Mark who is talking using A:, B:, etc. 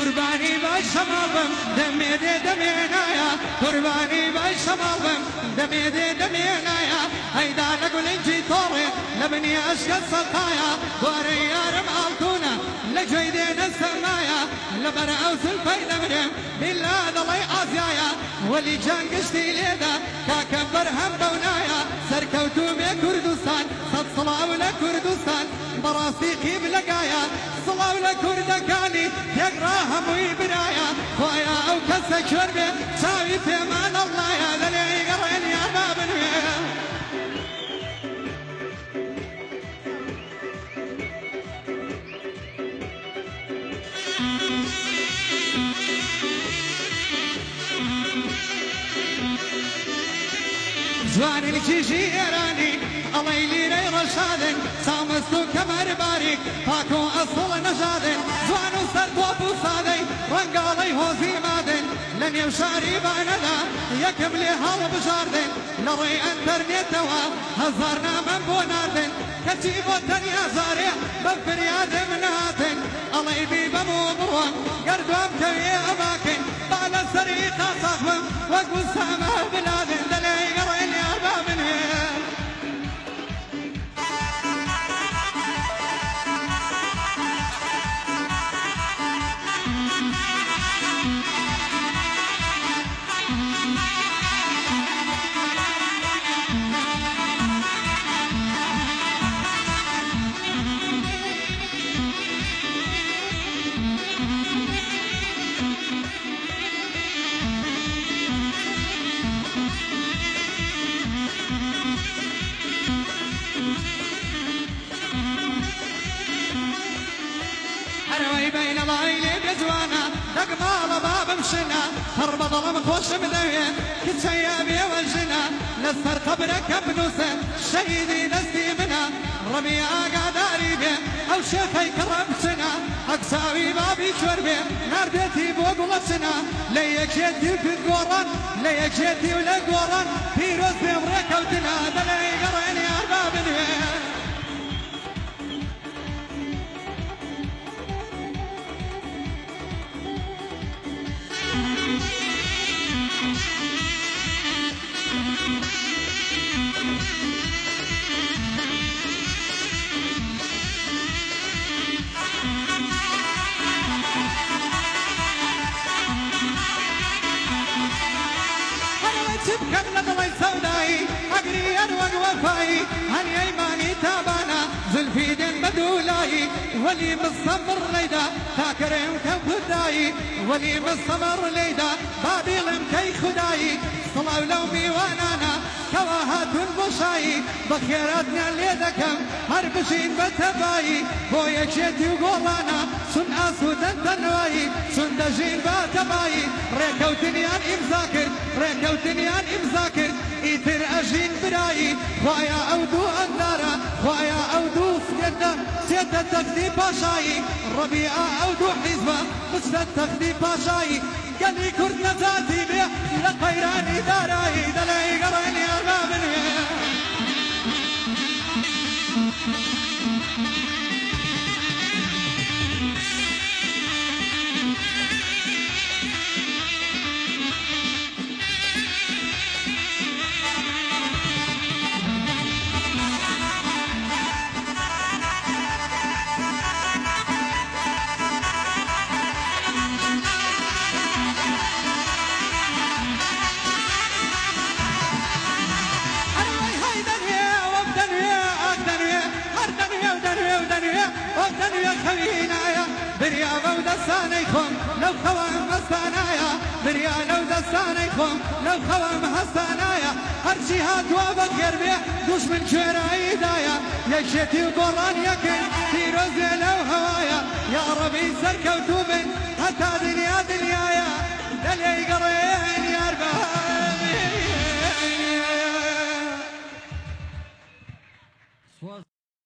A: قربانی باش شمالم دمیده دمینایا قربانی باش شمالم دمیده دمینایا هیدا لگولنجی طوری لبنی اشکال سلطایا باری یارم آلتونا لجویدین السمایا لبر اوزل پیدا مریم بلاد الله آزیایا ولی جنگشتی لیدا کاکبر هم بونایا سرکوتو بی کردستان صد صلاو لکردستان براسي قيب لقايا صلاو لكردكاني يقراها موي برايا خويا او كسك شربي ساوي في امان الله يا ذلي يقرين يا باب الويل زواني الجيجي ايراني الله يليني رشادن سامستو كمر باريك فاكو اصل نجادن زوانو سرطوب وصادي رنقالي هوزي مادن لن يمشاري باندا يكم لي هاو بجاردن لري انترنيتوا هزارنا من بوناردن كتيبو تنيا زاري بفرياد مناتن الله يبي بموضوع قردوم كوي اماكن بالا سريقا صاحبم وقو سامه بلادن دلي قرين يا بابن بين ضايلي بجوانا تقمال باب مشنا هرب ظلم خوش مدوية كتشيا بي وجنا نسر قبرك بنوسة شهيدي نسي منا ربيع قاداري بي او شيخي كرمتنا اقساوي بابي شوربي نار بيتي بوق وغسنا ليك جيتي في القوران ليك جيتي ولا قوران في روز بيمريك ودنا دلي قرين يا باب الويل تبكى نظري سوداي أقري أروق وفاي هل يماني تابانا زلفي دين بدولاي ولي مصمر ليدا ذاكرين كفداي ولي مصمر ليدا بابي لمكي خداي صلاة لومي وانانا كواهات المشاي بخيراتنا ليدكم هربشين بتباي بويا جيتي وقولانا سن اسودن تنواي سن دجين بتباي ريكو دنيان امزاكر ريكو دنيان امزاكر ايتر اجين براي خوايا اودو اندارا خوايا اودو سيدا سيدا تخدي باشاي ربيعة اودو حزبة مجد تخدي باشاي قالي كرد نزاتي بيه لقيراني داراي دلي قرين يا باب الويل خوينايا بريا بودا سانيكم لو خوام هستانايا بريا لودا سانيكم لو خوام هستانايا هرشي هاتوا بخير بيه دوش من شويراي دايا يكشتي وقران يكن تيروز بركوتوبن حتى